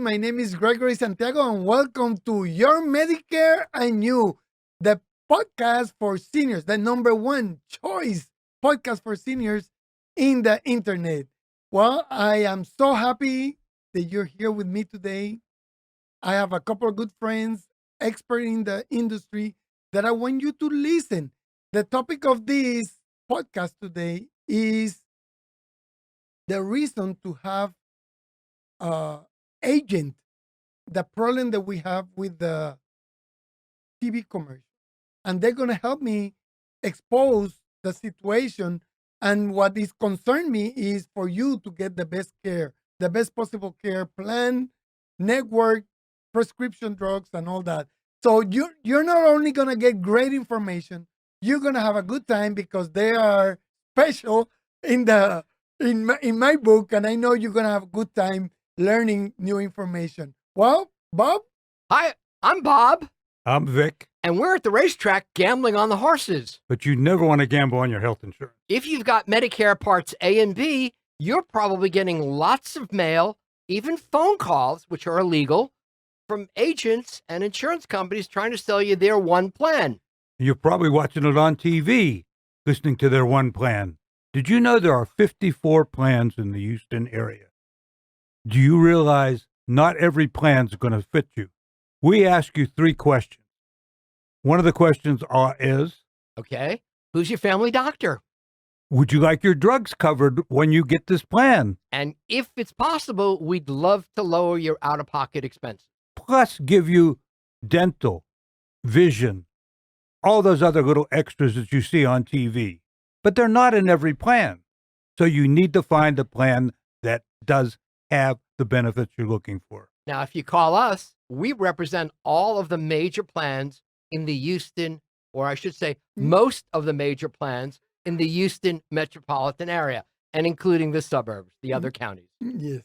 My name is Gregory Santiago, and welcome to Your Medicare and You, the podcast for seniors, the number one choice podcast for seniors in the internet. Well, I am so happy that you're here with me today. I have a couple of good friends, expert in the industry, that I want you to listen. The topic of this podcast today is the reason to have uh, agent, the problem that we have with the TV commercial. And they're going to help me expose the situation. And what is concerned me is for you to get the best care, the best possible care plan, network, prescription drugs, and all that. So you're not only going to get great information, you're going to have a good time because they are special in my book, and I know you're going to have a good time learning new information. Well, Bob? Hi, I'm Bob, I'm Vic, and we're at the racetrack gambling on the horses. but you never want to gamble on your health insurance. If you've got Medicare Parts A and B, you're probably getting lots of mail, even phone calls, which are illegal, from agents and insurance companies trying to sell you their one plan. You're probably watching it on TV, listening to their one plan. Did you know there are 54 plans in the Houston area? Do you realize not every plan's going to fit you? We ask you 3 questions. One of the questions is, Okay, who's your family doctor? would you like your drugs covered when you get this plan? And if it's possible, we'd love to lower your out-of-pocket expenses. Plus give you dental, vision, all those other little extras that you see on TV. But they're not in every plan. So you need to find a plan that does have the benefits you're looking for. Now, if you call us, we represent all of the major plans in the Houston, or I should say, most of the major plans in the Houston metropolitan area, and including the suburbs, the other counties. Yes.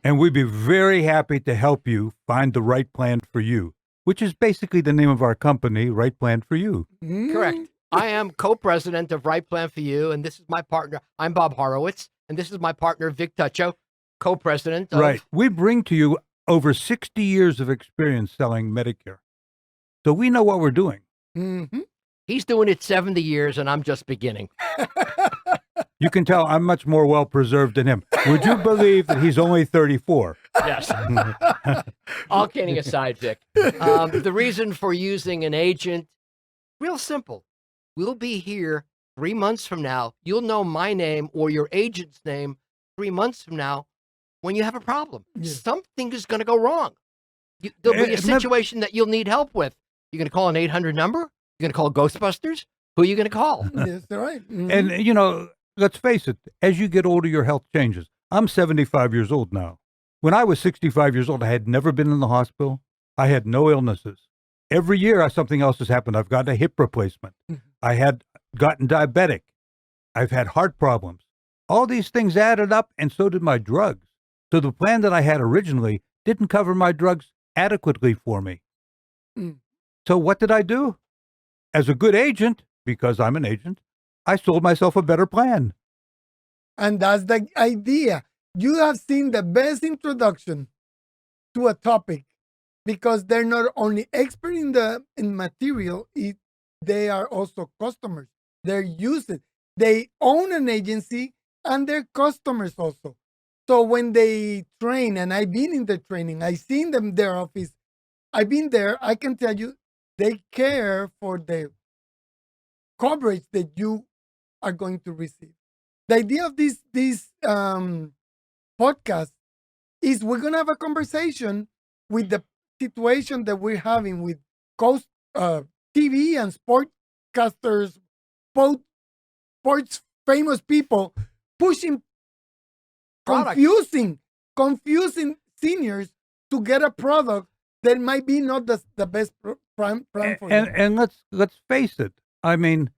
And we'd be very happy to help you find the right plan for you, which is basically the name of our company, Right Plan for You. Correct. I am co-president of Right Plan for You, and this is my partner. I'm Bob HOROWITZ, and this is my partner, Vic TOUCHO, co-president of... Right. We bring to you over 60 years of experience selling Medicare. So we know what we're doing. Mm-hmm. He's doing it 70 years, and I'm just beginning. You can tell I'm much more well-preserved than him. Would you believe that he's only 34? Yes. All kidding aside, Vic. The reason for using an agent, real simple. We'll be here 3 months from now. You'll know my name or your agent's name 3 months from now when you have a problem. Yeah. Something is going to go wrong. There'll be a situation that you'll need help with. You're going to call an 800 number? You're going to call Ghostbusters? Who are you going to call? Yes, all right. Mhm. And, you know, let's face it, as you get older, your health changes. I'm 75 years old now. When I was 65 years old, I had never been in the hospital. I had no illnesses. Every year, something else has happened. I've gotten a hip replacement. I had gotten diabetic. I've had heart problems. All these things added up, and so did my drugs. So the plan that I had originally didn't cover my drugs adequately for me. Mm. So what did I do? As a good agent, because I'm an agent, I sold myself a better plan. And that's the idea. You have seen the best introduction to a topic because they're not only expert in material, they are also customers. They're using, they own an agency and they're customers also. So when they train, and I've been in the training, I've seen them their office, I've been there, I can tell you they care for the coverage that you are going to receive. The idea of this podcast is we're gonna have a conversation with the situation that we're having with TV and sportcasters, sports famous people pushing, Product. confusing seniors to get a product that might be not the best plan for them. And let's face it. I mean,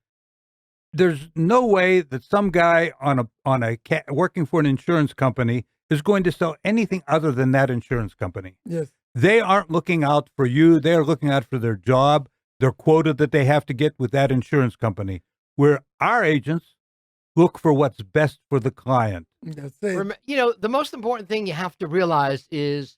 there's no way that some guy working for an insurance company is going to sell anything other than that insurance company. Yes. They aren't looking out for you. They're looking out for their job, their quota that they have to get with that insurance company. Where our agents look for what's best for the client. That's it. You know, the most important thing you have to realize is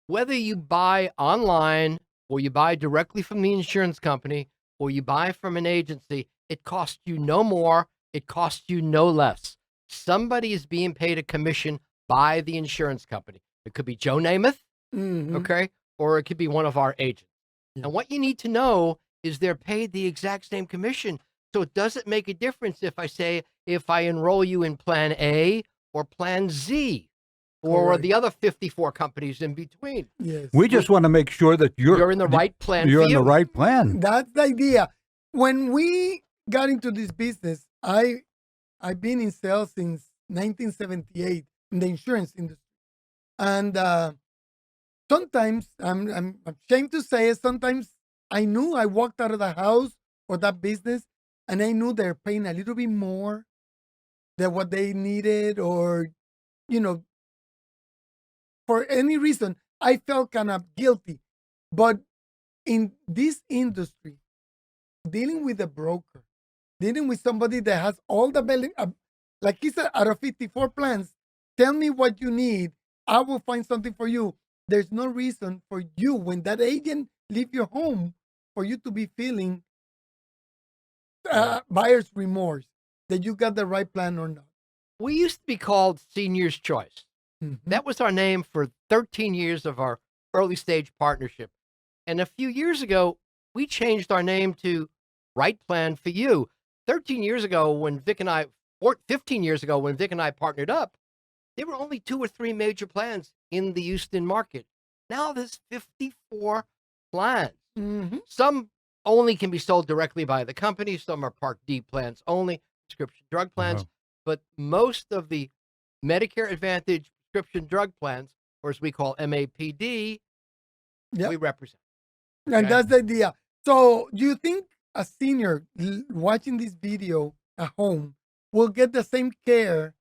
Whether you buy online or you buy directly from the insurance company or you buy from an agency, it costs you no more. It costs you no less. Somebody is being paid a commission by the insurance company. It could be Joe Namath, okay, or it could be one of our agents. Yeah. And what you need to know is they're paid the exact same commission. So it doesn't make a difference if I enroll you in Plan A or Plan Z or Correct. the other 54 companies in between. Yes. We just want to make sure that You're in the right plan. You're for in you. the right plan. That's the idea. When we got into this business, I've been in sales since 1978 in the insurance industry, and sometimes I'm ashamed to say it. Sometimes I knew I walked out of the house or that business, and I knew they're paying a little bit more than what they needed, or you know, for any reason, I felt kind of guilty. But in this industry, dealing with a broker, dealing with somebody that has all the belly, like he said, out of 54 plans, tell me what you need. I will find something for you. There's no reason for you, when that agent leave your home, for you to be feeling buyer's remorse that you got the right plan or not. We used to be called Senior's Choice. That was our name for 13 years of our early stage partnership. And a few years ago, we changed our name to Right Plan for You. 13 years ago, when Vic and I, or 15 years ago, when Vic and I partnered up, there were only 2 or 3 major plans in the Houston market. Now there's 54 plans. Some only can be sold directly by the company. Some are Part D plans only, prescription drug plans. But most of the Medicare Advantage prescription drug plans, or as we call MAPD, we represent. And that's the idea. So do you think a senior watching this video at home will get the same care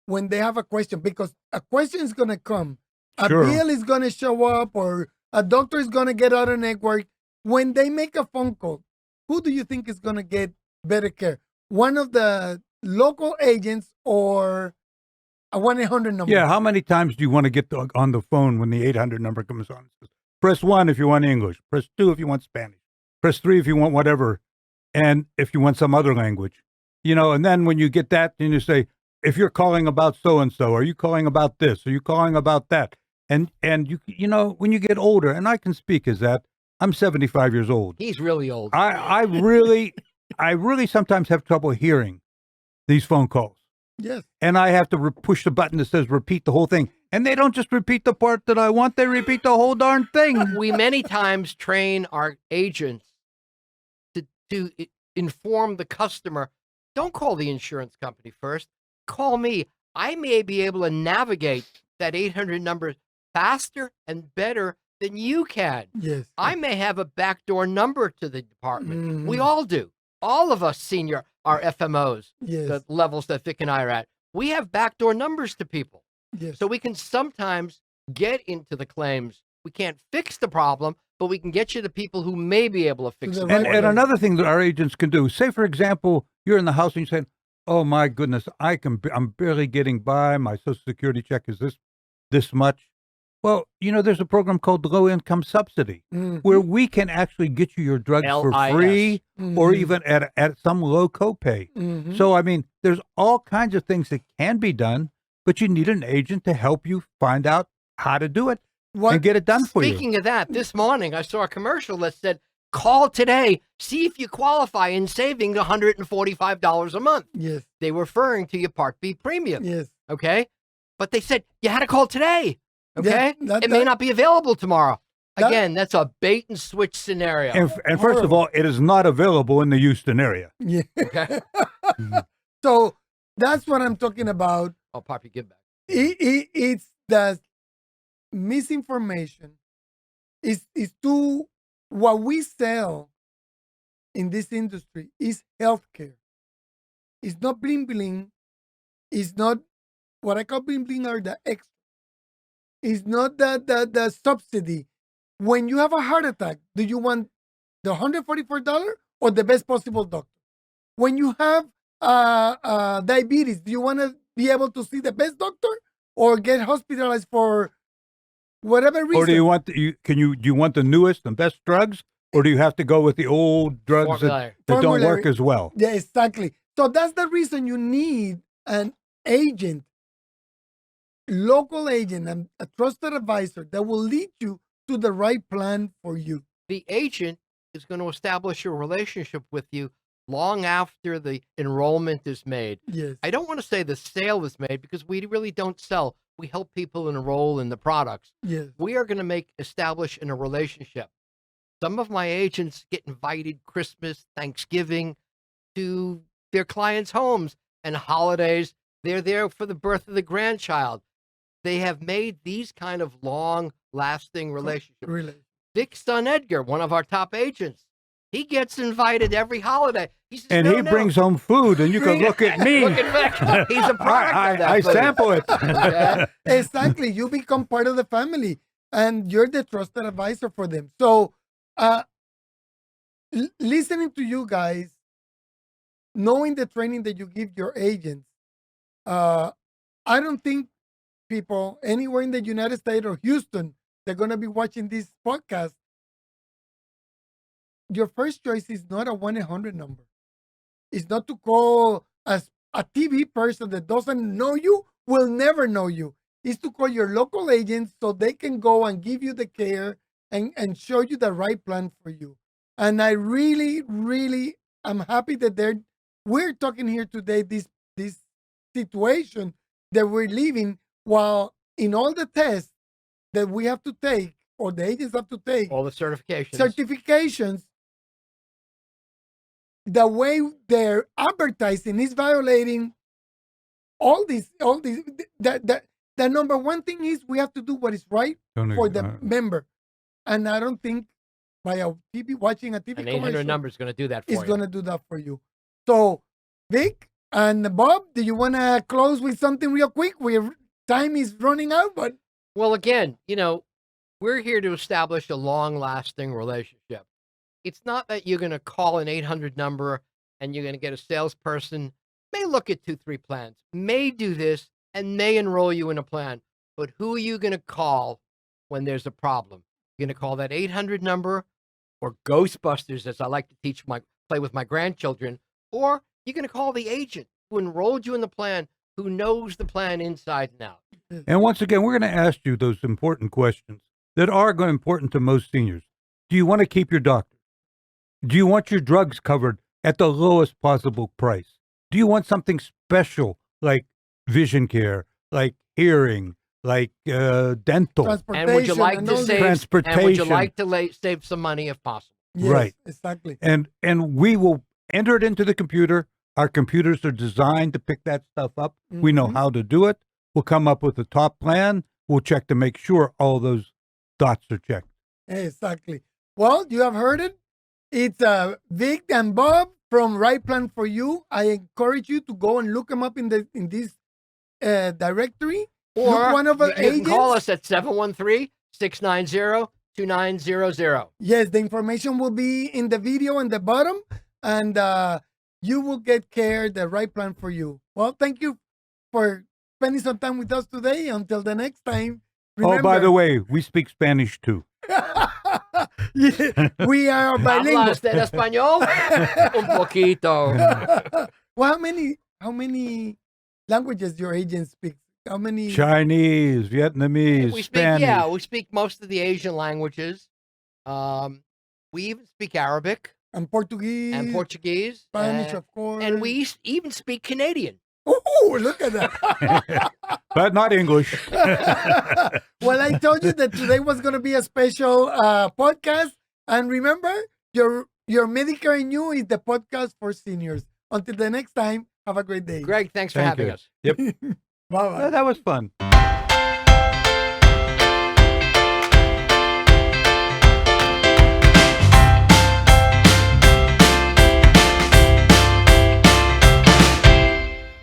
when they have a question? Because a question is going to come. A bill is going to show up, or a doctor is going to get out of network. When they make a phone call, who do you think is going to get better care? One of the local agents or a 1-800 number? Yeah, how many times do you want to get on the phone when the 800 number comes on? Press 1 if you want English. Press 2 if you want Spanish. Press 3 if you want whatever, and if you want some other language. And then when you get that, then you say, if you're calling about so-and-so, are you calling about this? Are you calling about that? And when you get older, and I can speak as that, I'm 75 years old. He's really old. I really sometimes have trouble hearing these phone calls. Yes. And I have to push the button that says repeat the whole thing. And they don't just repeat the part that I want, they repeat the whole darn thing. We many times train our agents to inform the customer, don't call the insurance company first, call me. I may be able to navigate that 800 number faster and better than you can. Yes. I may have a backdoor number to the department. We all do. All of us senior are FMOs, the levels that Vic and I are at. We have backdoor numbers to people. Yes. So we can sometimes get into the claims. We can't fix the problem, but we can get you to people who may be able to fix it. And another thing that our agents can do, say, for example, you're in the house and you say, oh, my goodness, I'm barely getting by. My Social Security check is this much. Well, there's a program called Low Income Subsidy where we can actually get you your drugs for free or even at some low copay. So, I mean, there's all kinds of things that can be done, but you need an agent to help you find out how to do it and get it done for you. Speaking of that, this morning I saw a commercial that said, call today, see if you qualify in saving $145 a month. Yes. They were referring to your Part B premium. Yes. Okay? But they said, you had to call today. Okay? Yeah, it may not be available tomorrow. Again, that's a bait and switch scenario. And first of all, it is not available in the Houston area. Yeah. Okay? So that's what I'm talking about. I'll pop your give back. It's the misinformation. Is to what we sell in this industry is healthcare. It's not bling bling. It's not what I call bling bling or the extra. It's not the subsidy. When you have a heart attack, do you want the $144 or the best possible doctor? When you have diabetes, do you want to be able to see the best doctor or get hospitalized for whatever reason. Or do you want do you want the newest and best drugs, or do you have to go with the old drugs that don't Formulary. work as well? Yeah, exactly. So that's the reason you need an agent, local agent, and a trusted advisor that will lead you to the right plan for you. The agent is going to establish a relationship with you long after the enrollment is made. Yes. I don't want to say the sale is made because we really don't sell. We help people enroll in the products. Yes. We are going to establish in a relationship. Some of my agents get invited Christmas, Thanksgiving to their clients' homes, and holidays. They're there for the birth of the grandchild. They have made these kind of long-lasting relationships. Really. Vic's son Edgar, one of our top agents, he gets invited every holiday. He says, And he brings home food, and you can look at me. Look at Vic. He's a product of that I food. sample it. Okay? Exactly. You become part of the family, and you're the trusted advisor for them. So, listening to you guys, knowing the training that you give your agents, I don't think people anywhere in the United States or Houston, they're going to be watching this podcast. Your first choice is not a 1-800 number. It's not to call as a TV person that doesn't know you, will never know you. It's to call your local agents so they can go and give you the care and show you the right plan for you. And I really, really am happy that we're talking here today, this situation that we're living, while in all the tests that we have to take, or the agents have to take, All the certifications. certifications, the way they're advertising is violating all these. The number one thing is we have to do what is right for the member. And I don't think by watching a TV An 800 number is going to do that for you. is going to do that for you. So, Vic and Bob, do you want to close with something real quick? Time is running out, but Well, again, we're here to establish a long-lasting relationship. It's not that you're going to call an 800 number and you're going to get a salesperson, may look at 2-3 plans, may do this, and may enroll you in a plan. But who are you going to call when there's a problem? You're going to call that 800 number, or Ghostbusters, as I like to play with my grandchildren, or you're going to call the agent who enrolled you in the plan, who knows the plan inside and out. And once again, we're going to ask you those important questions that are important to most seniors. Do you want to keep your doctor? Do you want your drugs covered at the lowest possible price? Do you want something special like vision care, like hearing, like dental? And would you like to save? Transportation. And would you like to save some money if possible? yes, Right. exactly. And we will enter it into the computer. Our computers are designed to pick that stuff up. We know Mhm. how to do it. We'll come up with a top plan. We'll check to make sure all those dots are checked. Exactly. Well, you have heard it. It's Vic and Bob from Right Plan for You. I encourage you to go and look them up in this directory. Or Look one of our you can agents. call us at 713-690-2900. Yes, the information will be in the video in the bottom, and you will get care, the right plan for you. Well, thank you for spending some time with us today. Until the next time. Oh, by the way, we speak Spanish too. Yeah, we are bilingual. ¿Habla usted español? Un poquito. Well, how many languages your agent speaks? How many? Chinese, Vietnamese, We speak, Spanish. we speak most of the Asian languages. We even speak Arabic And Portuguese. and Portuguese. Spanish, of course. And we even speak Canadian. Oh, look at that. But not English. Well, I told you that today was going to be a special podcast. And remember, your Medicare and You is the podcast for seniors. Until the next time, have a great day. Greg, thanks for Thank having you. us. Yep. Bye-bye. That was fun.